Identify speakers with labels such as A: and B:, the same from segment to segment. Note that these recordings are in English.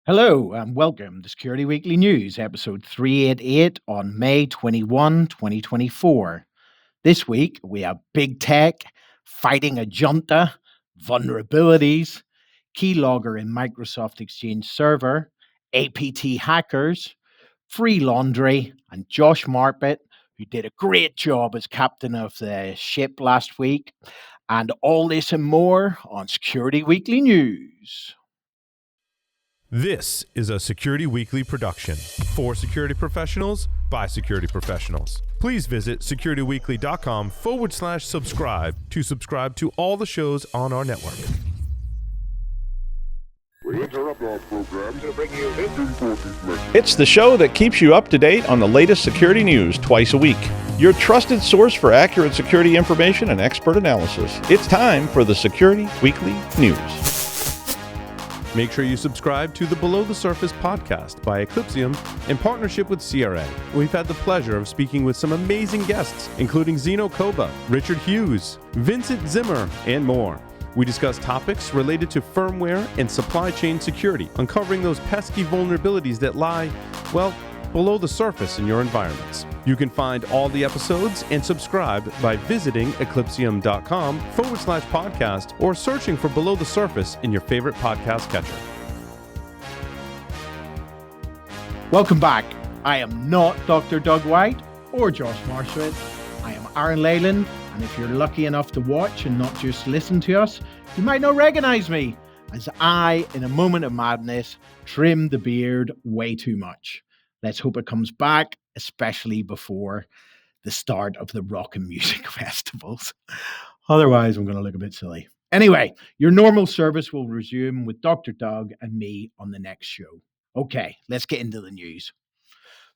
A: Hello and welcome to Security Weekly News, episode 388 on May 21, 2024. This week, we have big tech, fighting a junta, vulnerabilities, Keylogger in Microsoft Exchange Server, APT hackers, free laundry, and Josh Marpet, who did a great job as captain of the ship last week. And all this and more on Security Weekly News.
B: This is a Security Weekly production for security professionals by security professionals. Please visit securityweekly.com/subscribe to subscribe to all the shows on our network.
C: We interrupt our program to bring you this important message.
D: It's the show that keeps you up to date on the latest security news twice a week. Your trusted source for accurate security information and expert analysis. It's time for the Security Weekly News.
B: Make sure you subscribe to the Below the Surface podcast by Eclipsium in partnership with CRA. We've had the pleasure of speaking with some amazing guests, including Zeno Koba, Richard Hughes, Vincent Zimmer, and more. We discuss topics related to firmware and supply chain security, uncovering those pesky vulnerabilities that lie, well, below the surface in your environments. You can find all the episodes and subscribe by visiting eclipsium.com/podcast or searching for Below the Surface in your favorite podcast catcher.
A: Welcome back. I am not Dr. Doug White or Josh Marshall. I am Aaron Leyland, and if you're lucky enough to watch and not just listen to us, you might not recognize me, as I, in a moment of madness, trimmed the beard way too much. Let's hope it comes back, especially before the start of the rock and music festivals. Otherwise, I'm going to look a bit silly. Anyway, your normal service will resume with Dr. Doug and me on the next show. Okay, let's get into the news.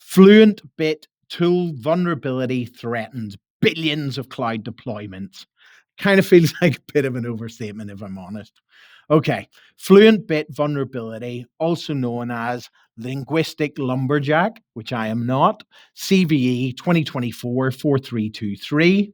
A: FluentBit tool vulnerability threatens billions of cloud deployments. Kind of feels like a bit of an overstatement, if I'm honest. Okay, FluentBit vulnerability, also known as linguistic lumberjack, which I am not, CVE 2024-4323.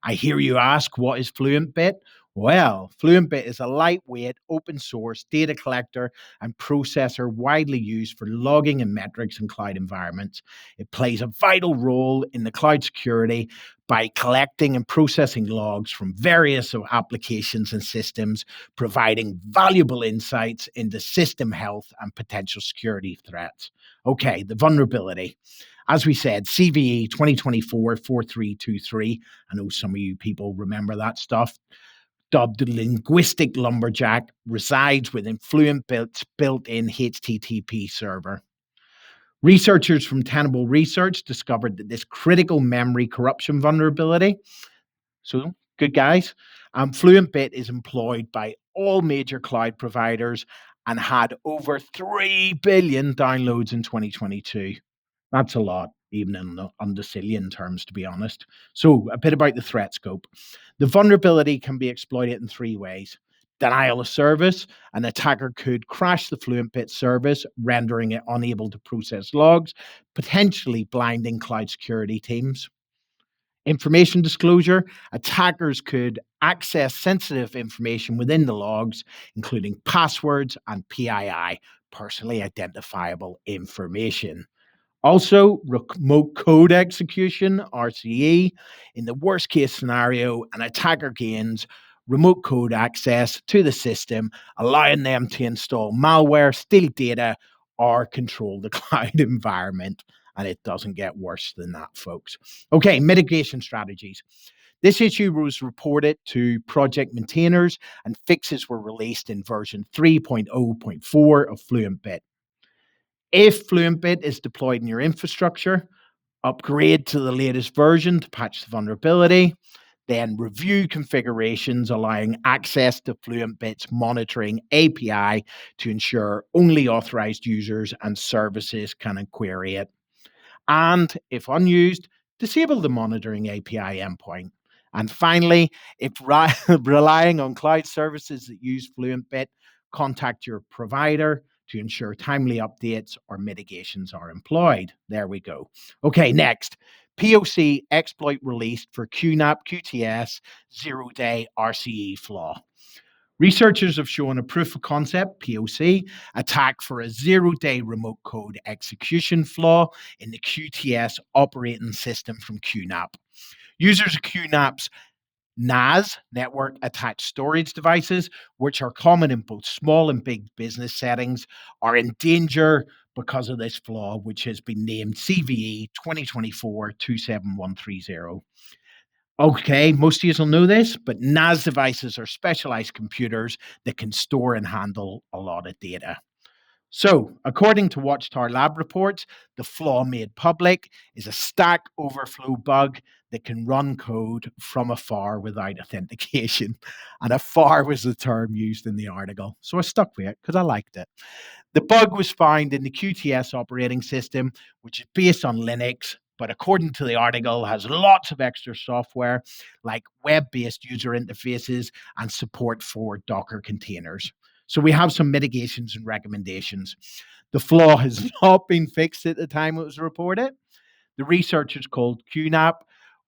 A: I hear you ask, what is FluentBit? Well, FluentBit is a lightweight, open source data collector and processor widely used for logging and metrics in cloud environments. It plays a vital role in the cloud security by collecting and processing logs from various applications and systems, providing valuable insights into system health and potential security threats. Okay, the vulnerability. As we said, CVE 2024-4323. I know some of you people remember that stuff. Dubbed the linguistic lumberjack, resides within FluentBit's built-in HTTP server. Researchers from Tenable Research discovered that this critical memory corruption vulnerability, so good guys, FluentBit is employed by all major cloud providers and had over 3 billion downloads in 2022. That's a lot, even in the undecillion terms, to be honest. So a bit about the threat scope. The vulnerability can be exploited in three ways. Denial of service. An attacker could crash the FluentBit service, rendering it unable to process logs, potentially blinding cloud security teams. Information disclosure. Attackers could access sensitive information within the logs, including passwords and PII, personally identifiable information. Also, remote code execution, RCE. In the worst case scenario, an attacker gains remote code access to the system, allowing them to install malware, steal data, or control the cloud environment. And it doesn't get worse than that, folks. Okay, mitigation strategies. This issue was reported to project maintainers, and fixes were released in version 3.0.4 of FluentBit. If FluentBit is deployed in your infrastructure, upgrade to the latest version to patch the vulnerability, then review configurations allowing access to FluentBit's monitoring API to ensure only authorized users and services can query it. And if unused, disable the monitoring API endpoint. And finally, if relying on cloud services that use FluentBit, contact your provider to ensure timely updates or mitigations are employed. There we go. Okay, next. POC exploit released for QNAP QTS 0-day RCE flaw. Researchers have shown a proof of concept, POC, attack for a zero-day remote code execution flaw in the QTS operating system from QNAP. Users of QNAP's NAS, network attached storage devices, which are common in both small and big business settings, are in danger because of this flaw, which has been named CVE 2024-27130. Okay, most of you will know this, but NAS devices are specialized computers that can store and handle a lot of data. So, according to Watchtower Lab reports, the flaw made public is a Stack Overflow bug that can run code from afar without authentication. And afar was the term used in the article. So I stuck with it because I liked it. The bug was found in the QTS operating system, which is based on Linux, but according to the article, has lots of extra software like web-based user interfaces and support for Docker containers. So we have some mitigations and recommendations. The flaw has not been fixed at the time it was reported. The researchers called QNAP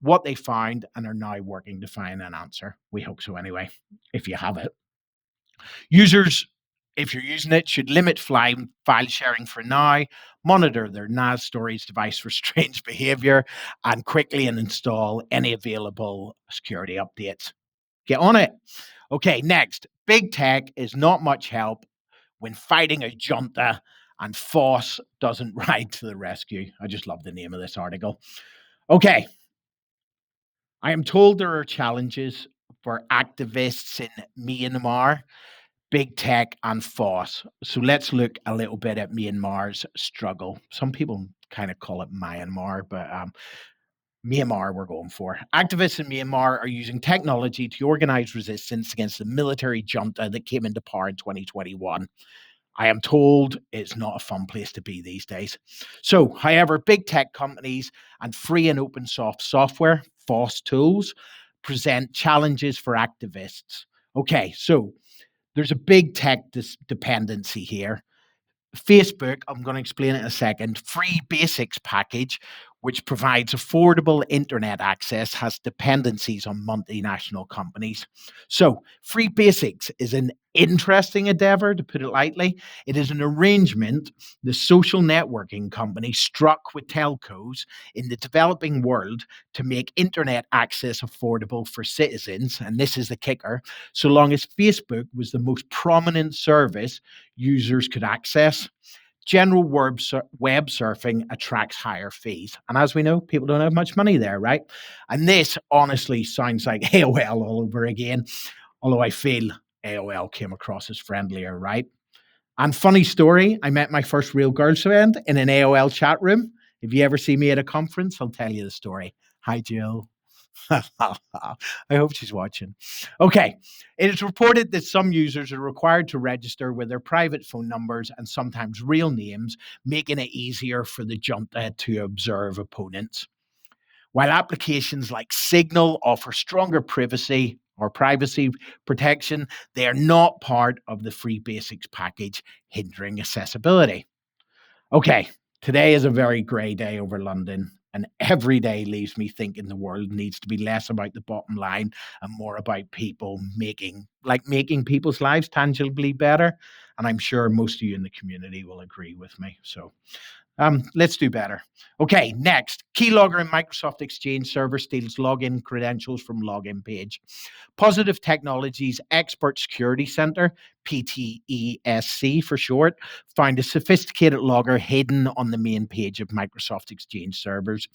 A: what they found and are now working to find an answer. We hope so anyway, if you have it. Users, if you're using it, should limit file sharing for now, monitor their NAS storage device for strange behavior, and quickly install any available security updates. Get on it. Okay, next. Big tech is not much help when fighting a junta, and FOSS doesn't ride to the rescue. I just love the name of this article. Okay. I am told there are challenges for activists in Myanmar, big tech, and FOSS. So let's look a little bit at Myanmar's struggle. Some people kind of call it Myanmar, but Myanmar we're going for. Activists in Myanmar are using technology to organize resistance against the military junta that came into power in 2021. I am told it's not a fun place to be these days. So, however, big tech companies and free and open source software, FOSS tools, present challenges for activists. Okay, so there's a big tech dependency here. Facebook, I'm going to explain it in a second, free basics package, which provides affordable internet access, has dependencies on multinational companies. So free basics is an interesting endeavor, to put it lightly. It is an arrangement the social networking company struck with telcos in the developing world to make internet access affordable for citizens. And this is the kicker, so long as Facebook was the most prominent service users could access. General web surfing attracts higher fees. And as we know, people don't have much money there, right? And this honestly sounds like AOL all over again, although I feel AOL came across as friendlier, right? And funny story, I met my first real girlfriend in an AOL chat room. If you ever see me at a conference, I'll tell you the story. Hi, Jill. I hope she's watching. Okay. It is reported that some users are required to register with their private phone numbers and sometimes real names, making it easier for the junta to observe opponents. While applications like Signal offer stronger privacy protection, they are not part of the free basics package, hindering accessibility. Okay, today is a very grey day over London, and every day leaves me thinking the world needs to be less about the bottom line and more about people making people's lives tangibly better. And I'm sure most of you in the community will agree with me. So let's do better. Okay, next. Keylogger in Microsoft Exchange server steals login credentials from login page. Positive Technologies Expert Security Center, PTESC for short, found a sophisticated logger hidden on the main page of Microsoft Exchange servers.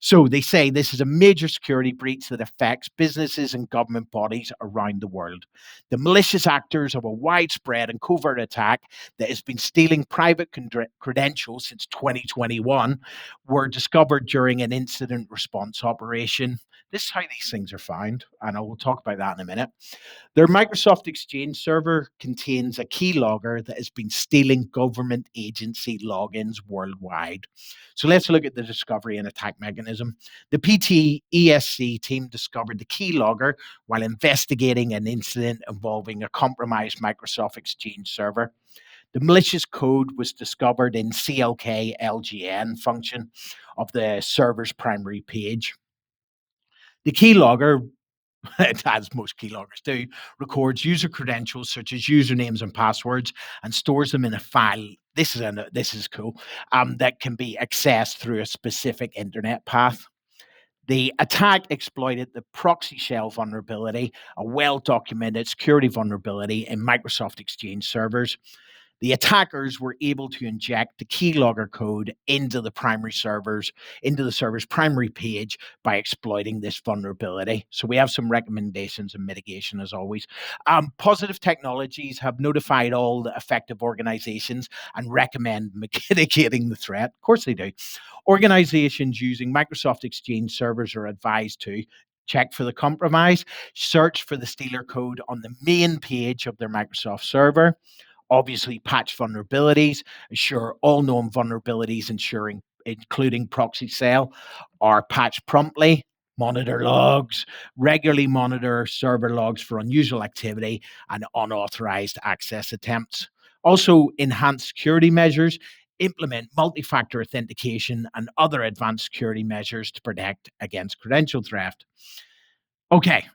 A: So they say this is a major security breach that affects businesses and government bodies around the world. The malicious actors of a widespread and covert attack that has been stealing private credentials since 2021 were discovered during an incident response operation. This is how these things are found, and I will talk about that in a minute. Their Microsoft Exchange server contains a keylogger that has been stealing government agency logins worldwide. So let's look at the discovery and attack mechanism. The PTESC team discovered the keylogger while investigating an incident involving a compromised Microsoft Exchange server. The malicious code was discovered in CLK LGN function of the server's primary page. The keylogger as most keyloggers do, records user credentials such as usernames and passwords and stores them in a file. This is cool. That can be accessed through a specific internet path. The attack exploited the proxy shell vulnerability, a well-documented security vulnerability in Microsoft Exchange servers. The attackers were able to inject the keylogger code into the server's primary page by exploiting this vulnerability. So we have some recommendations and mitigation as always. Positive Technologies have notified all the affected organizations and recommend mitigating the threat. Of course they do. Organizations using Microsoft Exchange servers are advised to check for the compromise, search for the stealer code on the main page of their Microsoft server, obviously patch vulnerabilities, ensure all known vulnerabilities, including proxy shell, are patched promptly, monitor logs, regularly monitor server logs for unusual activity and unauthorized access attempts. Also, enhance security measures, implement multi-factor authentication and other advanced security measures to protect against credential theft. Okay.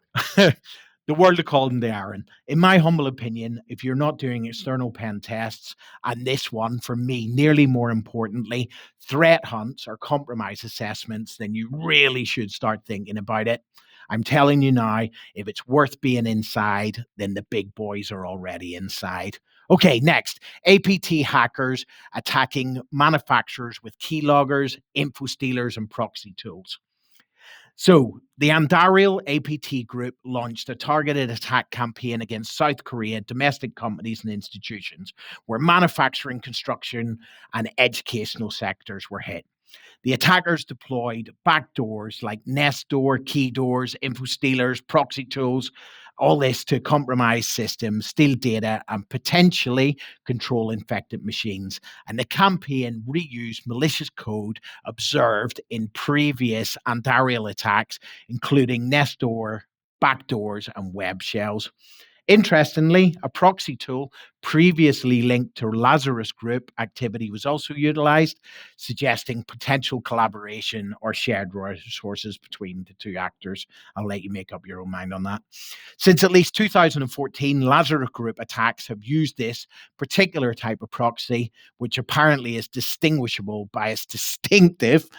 A: The world of Colin the Aaron. In my humble opinion, if you're not doing external pen tests, and this one, for me, nearly more importantly, threat hunts or compromise assessments, then you really should start thinking about it. I'm telling you now, if it's worth being inside, then the big boys are already inside. Okay, next, APT hackers attacking manufacturers with keyloggers, info stealers, and proxy tools. So, the Andariel APT group launched a targeted attack campaign against South Korea domestic companies and institutions where manufacturing, construction, and educational sectors were hit. The attackers deployed backdoors like Nest Door, key doors, info stealers, proxy tools, all this to compromise systems, steal data, and potentially control infected machines. And the campaign reused malicious code observed in previous Andariel attacks, including Nest Door, backdoors, and web shells. Interestingly, a proxy tool previously linked to Lazarus Group activity was also utilized, suggesting potential collaboration or shared resources between the two actors. I'll let you make up your own mind on that. Since at least 2014, Lazarus Group attacks have used this particular type of proxy, which apparently is distinguishable by its distinctive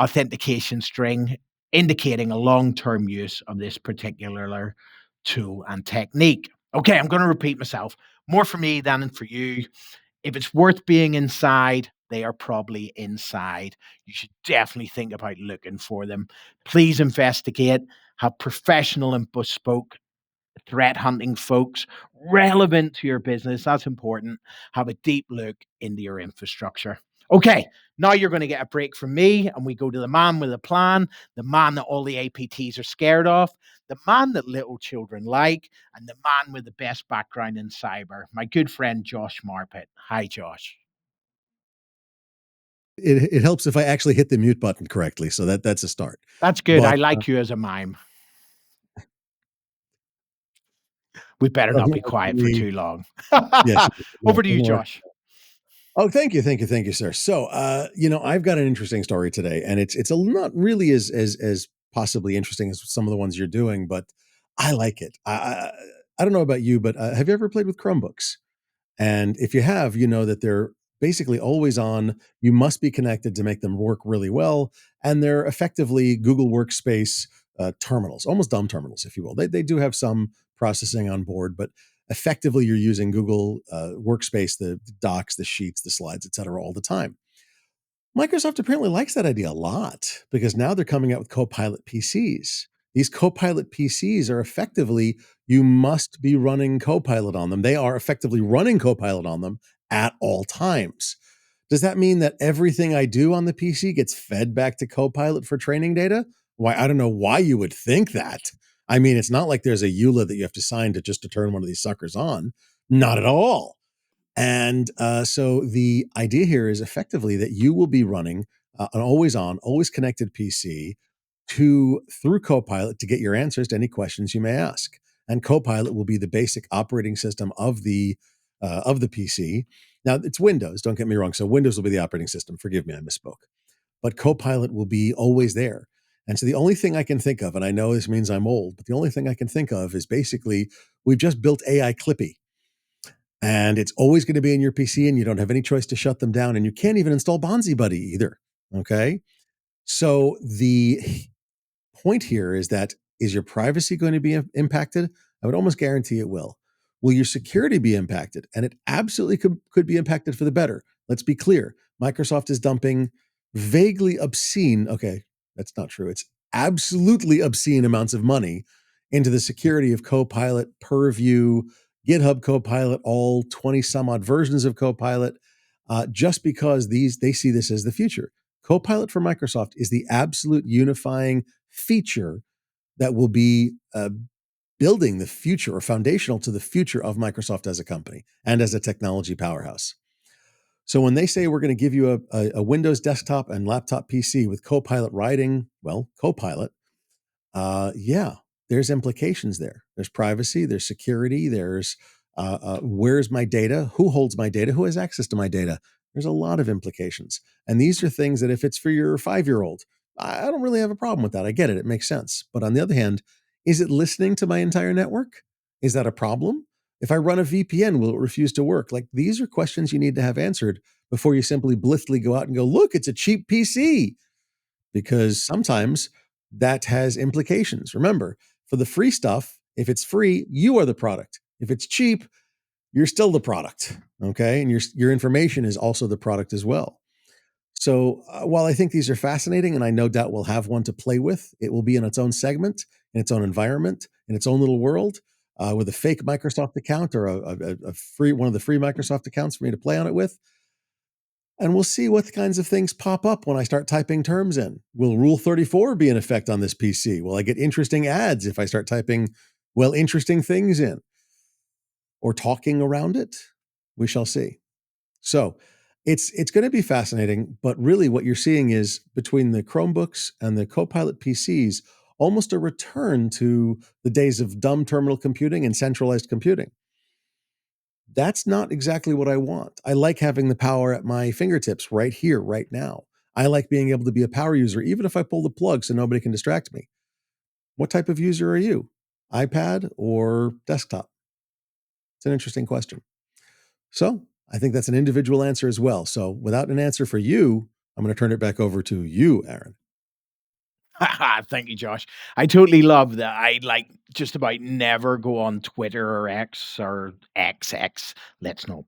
A: authentication string, indicating a long-term use of this particular tool and technique. Okay, I'm going to repeat myself. More for me than for you. If it's worth being inside, they are probably inside. You should definitely think about looking for them. Please investigate, have professional and bespoke threat hunting folks relevant to your business. That's important. Have a deep look into your infrastructure. Okay, now you're going to get a break from me, and we go to the man with a plan, the man that all the APTs are scared of, the man that little children like, and the man with the best background in cyber, my good friend Josh Marpet. Hi, Josh.
E: It helps if I actually hit the mute button correctly, so that's a start.
A: That's good.
E: But,
A: I like you as a mime. We better not be quiet for too long.
E: Yes.
A: Over to you, Josh.
E: Oh, thank you, sir. So, I've got an interesting story today, and it's not really as possibly interesting as some of the ones you're doing, but I like it. I don't know about you, but have you ever played with Chromebooks? And if you have, you know that they're basically always on. You must be connected to make them work really well, and they're effectively Google Workspace terminals, almost dumb terminals, if you will. They do have some processing on board, but effectively you're using Google Workspace, the docs, the sheets, the slides, et cetera, all the time. Microsoft apparently likes that idea a lot because now they're coming out with Copilot PCs. These Copilot PCs are effectively, you must be running Copilot on them. They are effectively running Copilot on them at all times. Does that mean that everything I do on the PC gets fed back to Copilot for training data? Why, I don't know why you would think that. I mean, it's not like there's a EULA that you have to sign to turn one of these suckers on. Not at all. And so the idea here is effectively that you will be running an always on, always connected PC through Copilot to get your answers to any questions you may ask. And Copilot will be the basic operating system of the PC. Now it's Windows, don't get me wrong. So Windows will be the operating system. Forgive me, I misspoke. But Copilot will be always there. And so the only thing I can think of, and I know this means I'm old, but the only thing I can think of is basically we've just built AI Clippy. And it's always going to be in your PC, and you don't have any choice to shut them down. And you can't even install Bonzi Buddy either. Okay. So the point here is that, is your privacy going to be impacted? I would almost guarantee it will. Will your security be impacted? And it absolutely could be impacted for the better. Let's be clear. Microsoft is dumping vaguely obscene, okay, that's not true. It's absolutely obscene amounts of money into the security of Copilot, Purview, GitHub Copilot, all 20 some odd versions of Copilot, just because they see this as the future. Copilot for Microsoft is the absolute unifying feature that will be building the future, or foundational to the future of Microsoft as a company and as a technology powerhouse. So when they say we're going to give you a Windows desktop and laptop PC with Copilot riding, well, Copilot, yeah, there's implications there. There's privacy, there's security, there's where's my data, who holds my data, who has access to my data. There's a lot of implications. And these are things that if it's for your 5-year-old, I don't really have a problem with that. I get it. It makes sense. But on the other hand, is it listening to my entire network? Is that a problem? If I run a VPN, will it refuse to work? Like, these are questions you need to have answered before you simply blithely go out and go, look, it's a cheap PC. Because sometimes that has implications. Remember, for the free stuff, if it's free, you are the product. If it's cheap, you're still the product. Okay. And your information is also the product as well. So while I think these are fascinating, and I no doubt will have one to play with, it will be in its own segment, in its own environment, in its own little world, with a fake Microsoft account or a free one of the free Microsoft accounts for me to play on it with. And we'll see what kinds of things pop up when I start typing terms in. Will Rule 34 be in effect on this PC? Will I get interesting ads if I start typing, well, interesting things in? Or talking around it? We shall see. So it's going to be fascinating, but really what you're seeing is, between the Chromebooks and the Copilot PCs, almost a return to the days of dumb terminal computing and centralized computing. That's not exactly what I want. I like having the power at my fingertips right here, right now. I like being able to be a power user, even if I pull the plug so nobody can distract me. What type of user are you? iPad or desktop? It's an interesting question. So I think that's an individual answer as well. So without an answer for you, I'm going to turn it back over to you, Aaron.
A: Thank you, Josh. I totally love that. I like just about never go on Twitter or X or XX. Let's not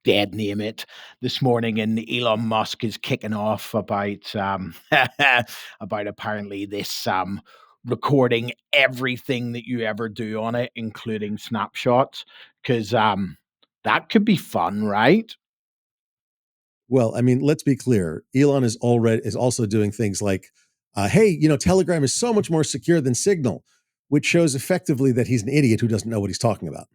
A: dead name it this morning. And Elon Musk is kicking off about about apparently this recording everything that you ever do on it, including snapshots, because that could be fun, right?
E: Well, I mean, let's be clear. Elon is also doing things like, hey, Telegram is so much more secure than Signal, which shows effectively that he's an idiot who doesn't know what he's talking about.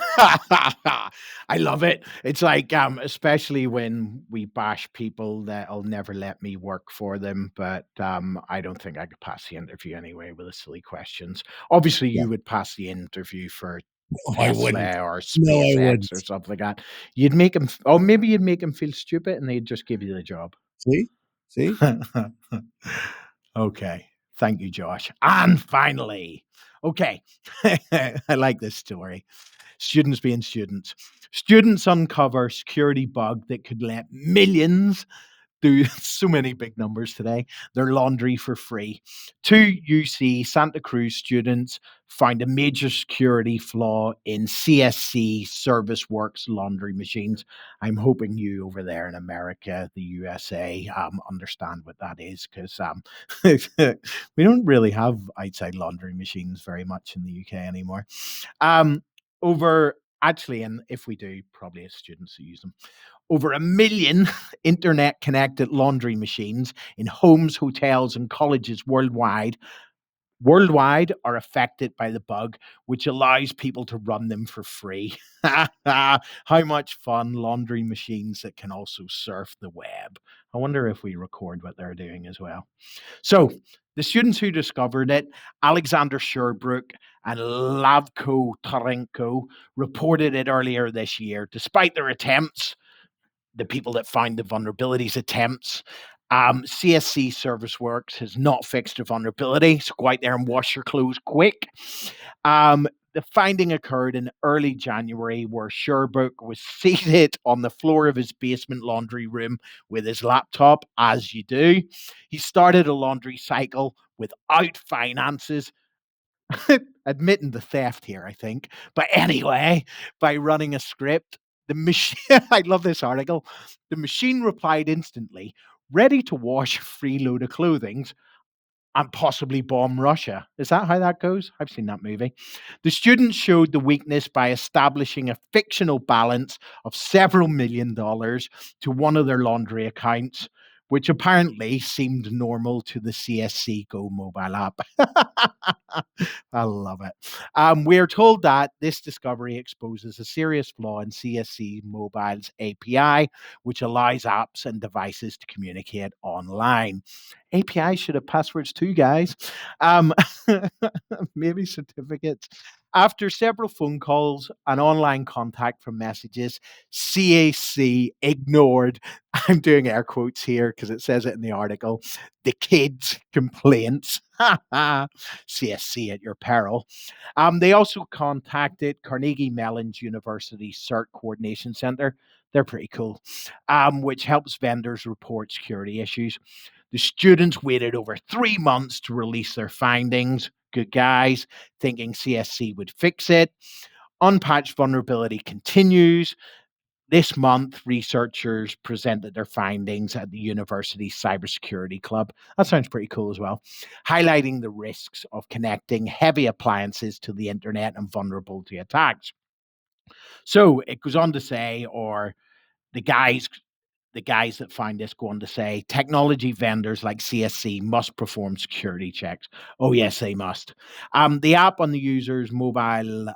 A: I love it. It's like, especially when we bash people that'll never let me work for them. But I don't think I could pass the interview anyway with the silly questions. Obviously,
E: Yeah.
A: you would pass the interview for
E: No, I wouldn't.
A: Tesla or
E: No, I
A: SpaceX
E: wouldn't.
A: or something like that. You'd make them, or maybe you'd make them feel stupid, and they'd just give you the job.
E: See?
A: Okay. Thank you, Josh. And finally, okay, I like this story. Students being students. Students uncover security bug that could let millions do so many big numbers today, their laundry for free. 2 UC Santa Cruz students found a major security flaw in CSC ServiceWorks laundry machines. I'm hoping you over there in America, the USA, understand what that is, because we don't really have outside laundry machines very much in the UK anymore. And if we do, probably as students who use them, over 1 million internet connected laundry machines in homes, hotels, and colleges worldwide are affected by the bug, which allows people to run them for free. How much fun, laundry machines that can also surf the web. I wonder if we record what they're doing as well. So the students who discovered it, Alexander Sherbrooke and Lavko Tarenko, reported it earlier this year. Despite their attempts, the people that found the vulnerabilities attempts, CSC Service Works has not fixed a vulnerability, so go out there and wash your clothes quick. The finding occurred in early January, where Sherbrooke was seated on the floor of his basement laundry room with his laptop, as you do. He started a laundry cycle without finances, admitting the theft here, I think. But anyway, by running a script, the machine, I love this article, the machine replied instantly, ready to wash a free load of clothing and possibly bomb Russia. Is that how that goes? I've seen that movie. The students showed the weakness by establishing a fictional balance of several $1 million to one of their laundry accounts, which apparently seemed normal to the CSC Go mobile app. I love it. We're told that this discovery exposes a serious flaw in CSC Mobile's API, which allows apps and devices to communicate online. API should have passwords too, guys. Maybe certificates. After several phone calls and online contact from messages, CAC ignored, I'm doing air quotes here because it says it in the article, the kids' complaints. CSC at your peril. They also contacted Carnegie Mellon's University CERT Coordination Center. They're pretty cool, which helps vendors report security issues. The students waited over 3 months to release their findings. Good guys, thinking CSC would fix it. Unpatched vulnerability continues. This month, researchers presented their findings at the University Cybersecurity Club. That sounds pretty cool as well, highlighting the risks of connecting heavy appliances to the internet and vulnerable to attacks. So it goes on to say, or the guys that find this go on to say, technology vendors like CSC must perform security checks. Oh, yes, they must. The app on the user's mobile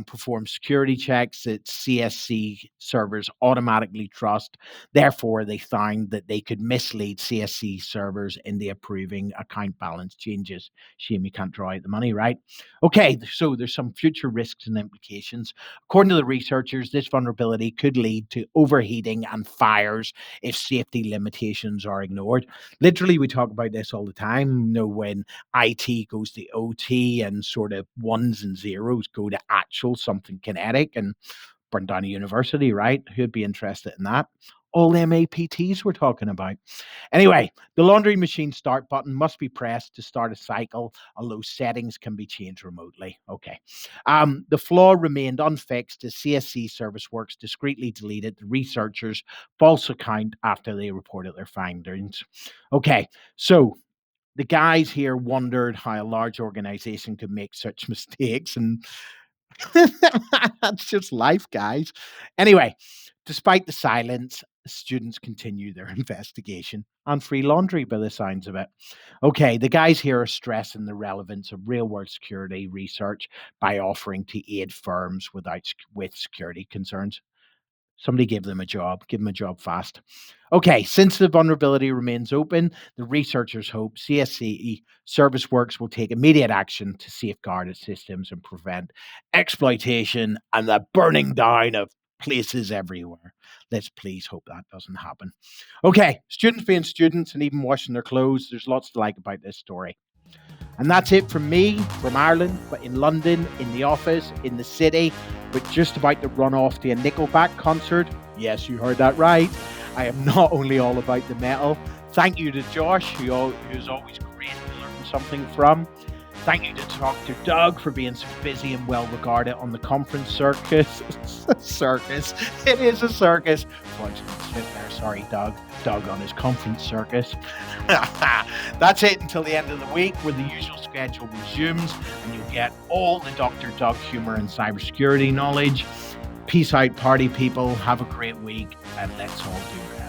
A: performs security checks that CSC servers automatically trust. Therefore, they find that they could mislead CSC servers in the approving account balance changes. Shame you can't draw out the money, right? Okay, so there's some future risks and implications. According to the researchers, this vulnerability could lead to overheating and fires if safety limitations are ignored. Literally, we talk about this all the time. You know, when IT goes to OT and sort of ones and zeros go to actual something kinetic and burn down a university, right? Who'd be interested in that? All them APTs we're talking about. Anyway, the laundry machine start button must be pressed to start a cycle, although settings can be changed remotely. Okay. The flaw remained unfixed as CSC Service Works discreetly deleted the researchers' false account after they reported their findings. Okay, so the guys here wondered how a large organization could make such mistakes, and that's just life, guys. Anyway, despite the silence, students continue their investigation on free laundry by the signs of it. Okay, the guys here are stressing the relevance of real-world security research by offering to aid firms with security concerns. Somebody give them a job fast. Okay, since the vulnerability remains open, the researchers hope CSC Service Works will take immediate action to safeguard its systems and prevent exploitation and the burning down of places everywhere. Let's please hope that doesn't happen. Okay, students being students and even washing their clothes, there's lots to like about this story. And that's it from me, from Ireland, but in London, in the office, in the city, but just about to run off to a Nickelback concert. Yes, you heard that right. I am not only all about the metal. Thank you to Josh, who's always great to learn something from. Thank you to Dr. Doug for being so busy and well regarded on the conference circus. Circus. It is a circus. Sorry, Doug. Doug on his conference circus. That's it until the end of the week, where the usual schedule resumes and you'll get all the Dr. Doug humor and cybersecurity knowledge. Peace out, party people. Have a great week, and let's all do it.